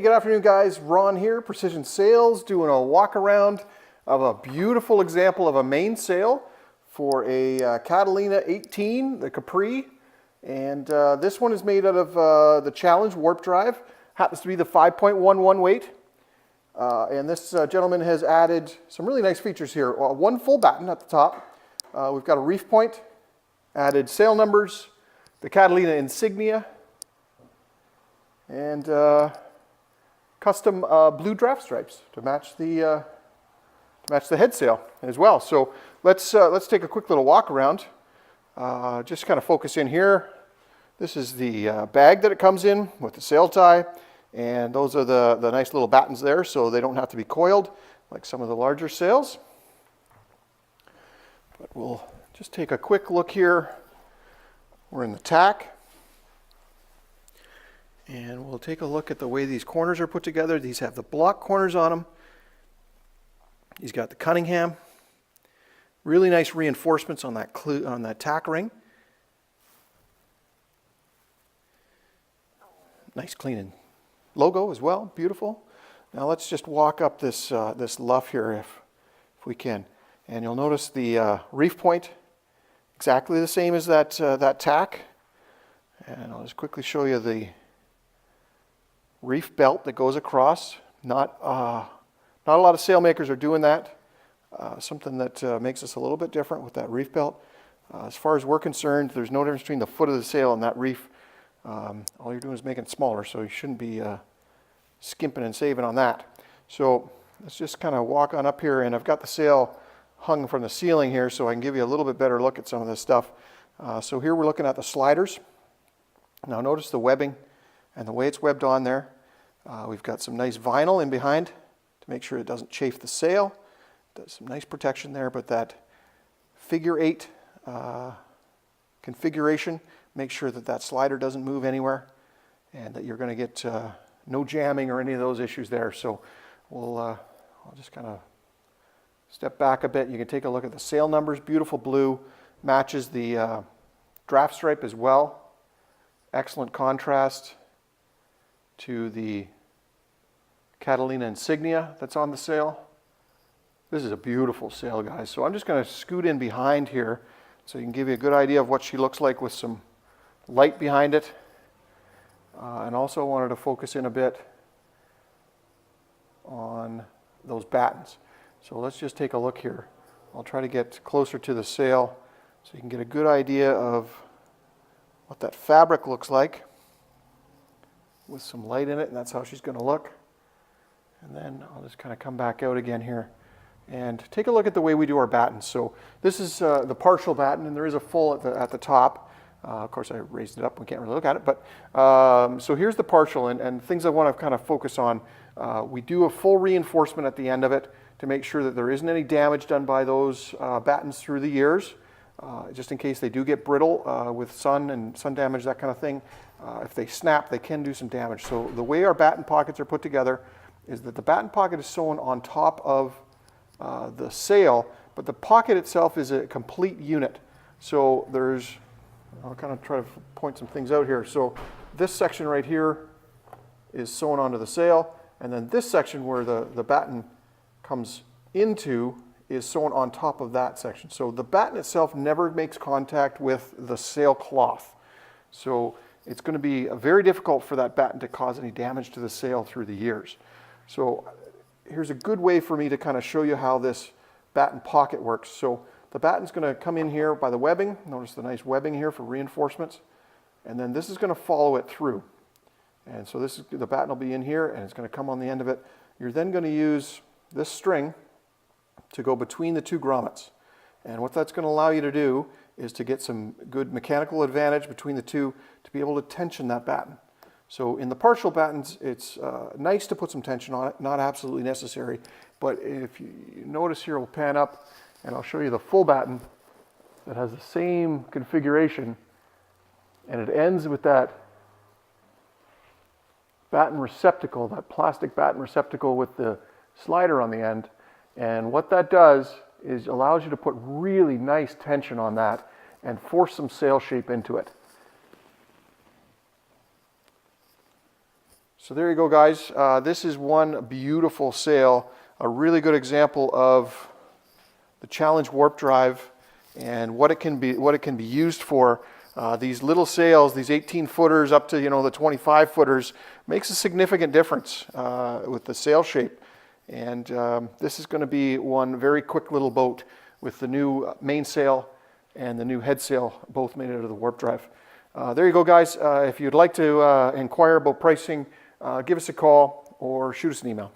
good afternoon guys. Ron here, Precision Sails, doing a walk around of a beautiful example of a mainsail for a Catalina 18, the Capri. And this one is made out of the Challenge warp drive. Happens to be the 5.11 weight. And this gentleman has added some really nice features here. One full batten at the top. We've got a reef point, added sail numbers, the Catalina insignia, and custom blue draft stripes to match the head sail as well. So let's take a quick little walk around. Just kind of focus in here. This is the bag that it comes in with the sail tie, and those are the nice little battens there, so they don't have to be coiled like some of the larger sails. But we'll just take a quick look here. We're in the tack. And we'll take a look at the way these corners are put together. These have the block corners on them. He's got the Cunningham. Really nice reinforcements on that tack ring. Nice clean logo as well. Beautiful. Now let's just walk up this luff here if we can. And you'll notice the reef point, exactly the same as that tack. And I'll just quickly show you the reef belt that goes across. Not a lot of sailmakers are doing that. Something that makes us a little bit different with that reef belt. As far as we're concerned, there's no difference between the foot of the sail and that reef. All you're doing is making it smaller, so you shouldn't be skimping and saving on that. So let's just kind of walk on up here, and I've got the sail hung from the ceiling here so I can give you a little bit better look at some of this stuff. So here we're looking at the sliders. Now notice the webbing and the way it's webbed on there. We've got some nice vinyl in behind to make sure it doesn't chafe the sail. Does some nice protection there, but that figure 8 configuration, make sure that slider doesn't move anywhere and that you're going to get no jamming or any of those issues there. So I'll just kind of step back a bit. You can take a look at the sail numbers. Beautiful blue, matches the draft stripe as well. Excellent contrast to the Catalina insignia that's on the sail. This is a beautiful sail, guys. So I'm just going to scoot in behind here so you can give you a good idea of what she looks like with some light behind it. And also wanted to focus in a bit on those battens. So let's just take a look here. I'll try to get closer to the sail so you can get a good idea of what that fabric looks like with some light in it, and that's how she's going to look. And then I'll just kind of come back out again here and take a look at the way we do our battens. So this is the partial batten, and there is a full at the top. Of course, I raised it up. We can't really look at it. But so here's the partial, and things I want to kind of focus on. We do a full reinforcement at the end of it to make sure that there isn't any damage done by those battens through the years, just in case they do get brittle with sun and sun damage, that kind of thing. If they snap, they can do some damage. So the way our batten pockets are put together is that the batten pocket is sewn on top of the sail, but the pocket itself is a complete unit. So I'll kind of try to point some things out here. So this section right here is sewn onto the sail, and then this section where the batten comes into is sewn on top of that section. So the batten itself never makes contact with the sailcloth. So it's going to be very difficult for that batten to cause any damage to the sail through the years. So here's a good way for me to kind of show you how this batten pocket works. So the batten's going to come in here by the webbing. Notice the nice webbing here for reinforcements. And then this is going to follow it through. And so the batten will be in here, and it's going to come on the end of it. You're then going to use this string to go between the two grommets. And what that's going to allow you to do is to get some good mechanical advantage between the two to be able to tension that batten. So in the partial battens, it's nice to put some tension on it, not absolutely necessary. But if you notice here, we'll pan up and I'll show you the full batten that has the same configuration, and it ends with that batten receptacle, that plastic batten receptacle with the slider on the end. And what that does is allows you to put really nice tension on that and force some sail shape into it. So there you go, guys. This is one beautiful sail, a really good example of the Challenge Warp Drive and what it can be used for. These little sails, these 18-footers up to the 25-footers, makes a significant difference with the sail shape. And this is going to be one very quick little boat with the new mainsail and the new head sail, both made out of the Warp Drive. There you go, guys. If you'd like to inquire about pricing, give us a call or shoot us an email.